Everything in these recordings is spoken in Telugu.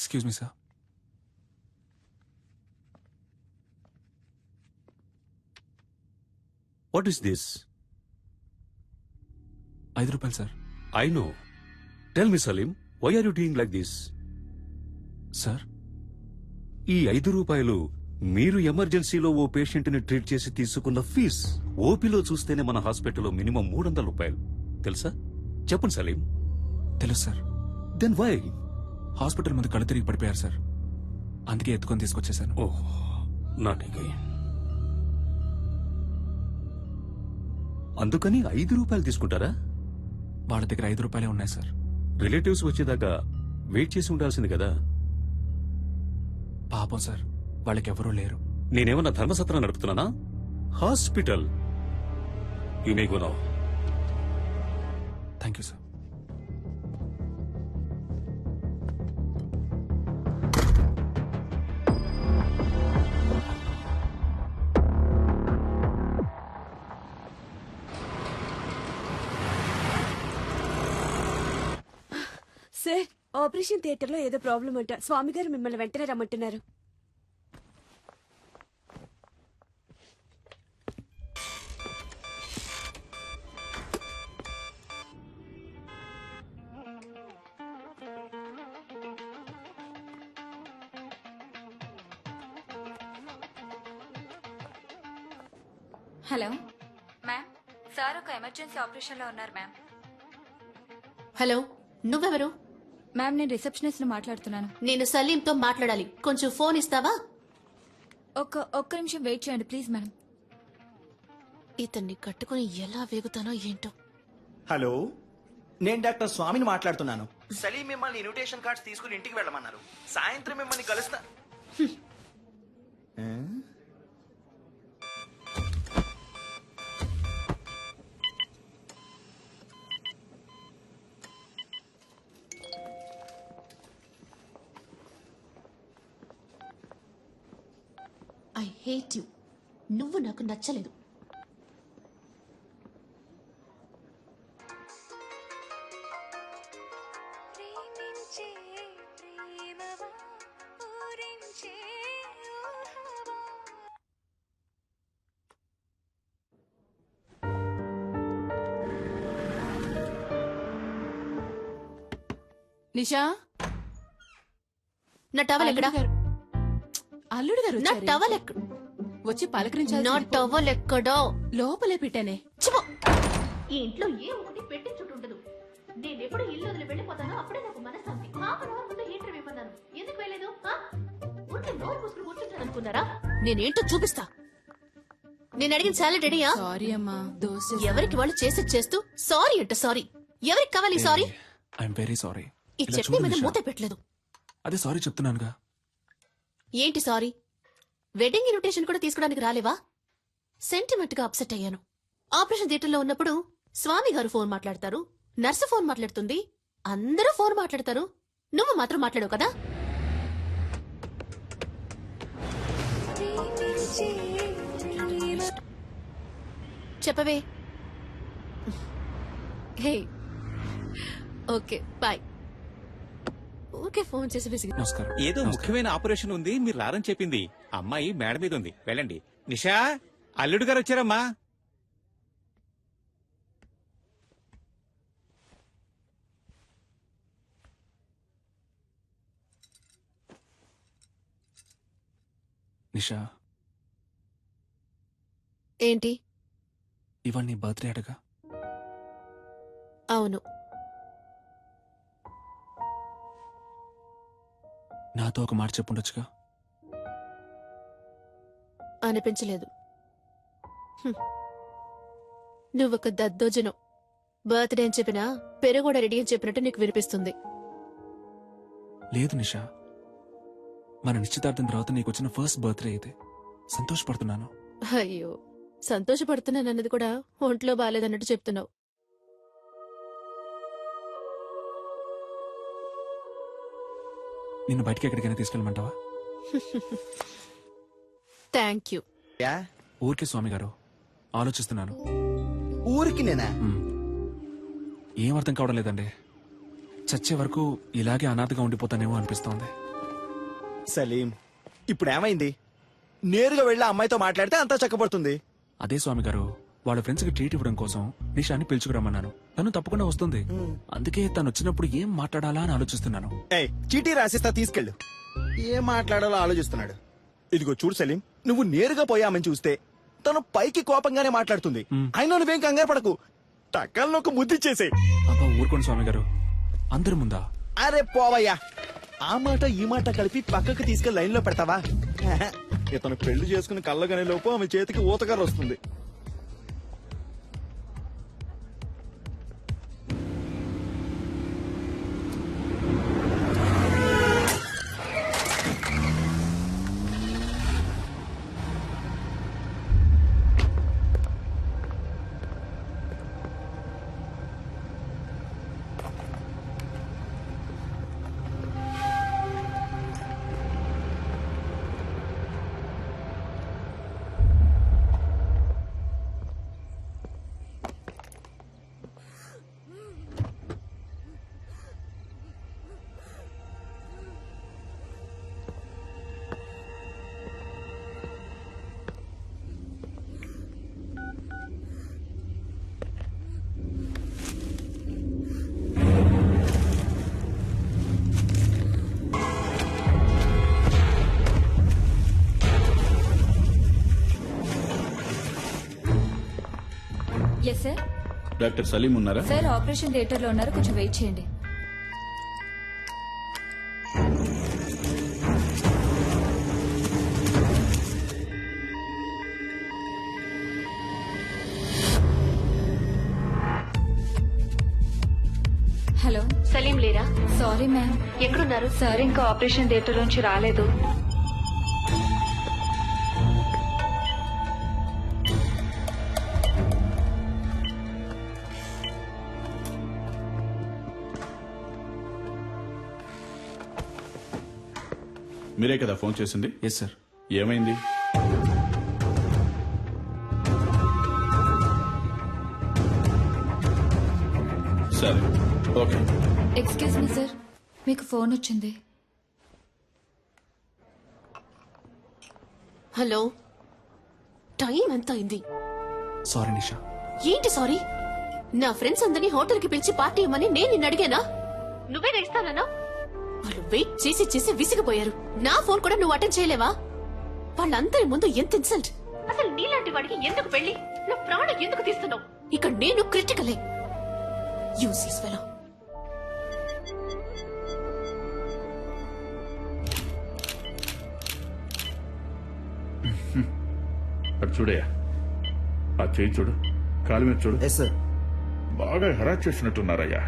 Excuse me sir. What is this? 5 రూపాయలు sir. I know. Tell me Salim, why are you doing like this? Sir, ఈ 5 రూపాయలు మీరు ఎమర్జెన్సీలో ఓ పేషెంట్ ని ట్రీట్ చేసి తీసుకున్న ఫీజ్. ఓపీలో చూస్తేనే మన హాస్పిటల్లో మినిమం 300 రూపాయలు. తెలుసా? చెప్పండి సలీం. తెలుసు సార్. Then why? హాస్పిటల్ ముందు కళ్ళు తిరిగి పడిపోయారు సార్, అందుకే ఎత్తుకొని తీసుకొచ్చేసాను. ఓహ్, నాట్ అగైన్. అందుకని 5 రూపాయలు తీసుకుంటారా? వాళ్ళ దగ్గర 5 రూపాయలే ఉన్నాయి సార్. రిలేటివ్స్ వచ్చేదాకా వెయిట్ చేసి ఉండాల్సింది కదా. పాపం సార్, వాళ్ళకెవరూ లేరు. నేనేమన్నా ధర్మసత్రం నడుపుతున్నానా? Hospital. You may go now. Thank you sir. Sir, operation theatre లో ఏదో ప్రాబ్లం అంట. స్వామి గారు మిమ్మల్ని వెంటనే రమ్మంటున్నారు. హలో మ్యామ్, సార్ ఒక ఎమర్జెన్సీ ఆపరేషన్లో ఉన్నారు మ్యామ్. హలో, నువ్వెవరు? మ్యామ్, నేను రిసెప్షనిస్ట్ మాట్లాడుతున్నాను. నేను సలీంతో మాట్లాడాలి, కొంచెం ఫోన్ ఇస్తావా? ఒక్క నిమిషం వెయిట్ చేయండి ప్లీజ్ మేడం. ఇతన్ని కట్టుకుని ఎలా వేగుతానో ఏంటో. హలో, నేను డాక్టర్ స్వామిని మాట్లాడుతున్నాను. సలీం మిమ్మల్ని ఇన్విటేషన్ కార్డ్స్ తీసుకుని ఇంటికి వెళ్ళమన్నారు. సాయంత్రం మిమ్మల్ని కలుస్తా. I hate you. నువ్వు నాకు నచ్చలేదు. నిషా, నా టవల్ ఎక్కడా? అల్లుడు గారు నా వచ్చారే. టవల్ ఎక్కడ? వచ్చి పలకరించాలి. నా టవల్ ఎక్కడో? లోపలే పెట్టానే. చిపో. ఈ ఇంట్లో ఏ ఒకటి పెట్టి చుట్టుండదు. నేను ఎప్పుడు ఇల్లు వదిలి వెళ్ళిపోతానో అప్పుడే నాకు మనశ్శాంతి. హాఫ్ అన్ అవర్ ముందు హీటర్ వేయమన్నాను. ఎందుకు వెళ్ళలేదు? ఉంటే నోరు పూసుకుని కూర్చుంటాను అనుకున్నారా? నేనేంటో చూపిస్తా. నేను అడిగిన సాలరీ రెడీయా? సారీ అమ్మా, దోశ. ఎవరికి వాళ్ళు చేసి చేస్తూ సారీ అంట. సారీ ఎవరికి కావాలి? సారీ. I'm very sorry. ఈ చట్నీ మీద మూత పెట్టలేదు. అదే సారీ చెప్తున్నానుగా. ఏంటి సారీ? వెడ్డింగ్ ఇన్విటేషన్ కూడా తీసుకోవడానికి రాలేవా? సెంటిమెంట్ గా అప్సెట్ అయ్యాను. ఆపరేషన్ థియేటర్లో ఉన్నప్పుడు స్వామి గారు ఫోన్ మాట్లాడతారు, నర్సు ఫోన్ మాట్లాడుతుంది, అందరూ ఫోన్ మాట్లాడతారు, నువ్వు మాత్రం మాట్లాడవు కదా. చెప్పవే. హే, ఓకే బాయ్. ఓకే, ఫోన్ చేసి విసిగి. నమస్కారం. ఏదో ముఖ్యమైన ఆపరేషన్ ఉంది, మీరు రారని చెప్పింది. అమ్మాయి మేడ మీద ఉంది, వెళ్ళండి. నిషా, అల్లుడు గారు వచ్చారమ్మా. నిషా, ఏంటి? ఇవాళ నీ బర్త్డే అడగా. అవును. నాతో ఒక మాట చెప్పుండొచ్చుగా. అనిపించలేదు. నువ్వొక దద్దోజనం. బర్త్డే అని చెప్పినా పెరుగు కూడా రెడీ అని చెప్పినట్టు నీకు వినిపిస్తుంది. లేదు నిషా, మన నిశ్చితార్థం తర్వాత నీకు వచ్చిన ఫస్ట్ బర్త్డే ఇది. సంతోషపడుతున్నాను. అయ్యో, సంతోషపడుతున్నానన్నది కూడా ఒంట్లో బాగాలేదన్నట్టు చెప్తున్నావు. నిన్ను బయటికి ఎక్కడికైనా తీసుకెళ్ళమంటావా? Thank you. ఊరికే స్వామి గారు, ఆలోచిస్తున్నాను. ఊరికి నేనా? ఏం అర్థం కావడం లేదండి. చచ్చే వరకు ఇలాగే అనాథగా ఉండిపోతానేమో అనిపిస్తోంది. సలీం ఇప్పుడు ఏమైంది? నేరుగా వెళ్ళి ఆ అమ్మాయితో మాట్లాడితే అంతా చక్కబడుతుంది. అదే స్వామి గారు, వాళ్ళ ఫ్రెండ్స్ కి ట్రీట్ ఇవ్వడం కోసం నిషాని పిలుచుకురమ్మన్నాను. తను తప్పకుండా వస్తుంది. అందుకే తను వచ్చినప్పుడు ఏం మాట్లాడాలా అని ఆలోచిస్తున్నాను. ఏయ్, చీటీ రాసిస్తా, తీసుకెళ్ళు. ఏం మాట్లాడాలో ఆలోచిస్తున్నాడు. ఇదిగో చూడు సలీం, నువ్వు నేరుగా పోయి ఆమెను చూస్తే తను పైకి కోపంగానే మాట్లాడుతుంది. అయినా నువ్వేం కంగారు పడకు, టక్కలను ఒక ముద్దిచ్చేసేయ్. అబ్బా ఊరుకోండి స్వామి గారు, అందరి ముందా? అరే పోవయ్యా, ఆ మాట ఈ మాట కలిపి పక్కకు తీసుకెళ్లి లైన్ లో పెడతావా? ఇతను పెళ్లి చేసుకుని కళ్ళగానే లోపు ఆమె చేతికి ఊతగారు వస్తుంది. Yes sir. డాక్టర్ సలీం ఉన్నారా? సార్ ఆపరేషన్ థియేటర్ లో ఉన్నారు, కొంచెం వెయిట్ చేయండి. హలో, సలీం లేరా? Sorry ma'am. ఎక్కడున్నారు? సార్ ఇంకా ఆపరేషన్ థియేటర్ నుంచి రాలేదు. మీరే కదా ఫోన్ చేసింది? Yes sir. ఏమైంది? సరే, ఓకే. ఎక్స్క్యూజ్ మీ సార్, మీకు ఫోన్ వచ్చింది. హలో, టైం ఎంత అయింది? సారీ నిషా. ఏంటి సారీ? నా ఫ్రెండ్స్ అందరినీ హోటల్ కి పిలిచి పార్టీ ఇవ్వమని నేను నిన్ను అడిగానా? నువ్వే ఇస్తానన్నా? వాళ్ళు వెయిట్ చేసి చేసి విసిగిపోయారు. నా ఫోన్ కూడా నువ్వు అటెండ్ చేయలేవా? వాళ్ళందరి ముందు ఎంత ఇన్సల్ట్! అసలు నీలాంటి వాడికి ఎందుకు పెళ్లి? నా ప్రాణం ఎందుకు తీస్తున్నావు? ఇక్కడ నేను క్రిటికలే. యూసిస్ ఫెలో. అటు చూడయ్యా, ఆ చేయి చూడు, కాలు మీద చూడు. Yes sir. బాగా హెరాస్ చేసినట్టున్నారయ్యా.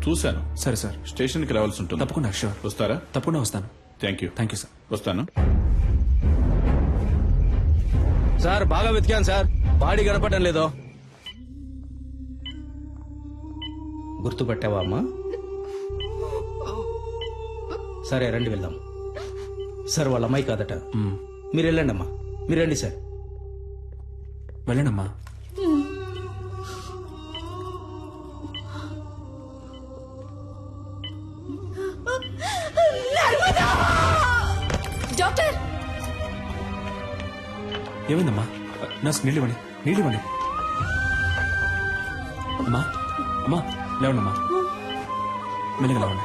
చూశాను. సరే సార్, స్టేషన్కి రావాల్సి ఉంటుంది. తప్పకుండా. షూర్. వస్తారా? తప్పకుండా వస్తాను. Thank you. Thank you sir. వస్తాను. సార్ బాగా వెతికాను సార్, బాడీ కనపడడం లేదో. గుర్తుపట్టావా అమ్మా? సరే రండి వెళ్దాం. సార్ వాళ్ళ అమ్మాయి కాదట. మీరు వెళ్ళండి అమ్మా, మీరు రండి సార్. వెళ్ళండమ్మా. డాక్టర్, ఏమైందమ్మా? నర్స్ నీళ్ళివ్వండి, నీళ్ళివ్వండి. అమ్మా, అమ్మా లేవండమ్మా, మెల్లగా లేవండి.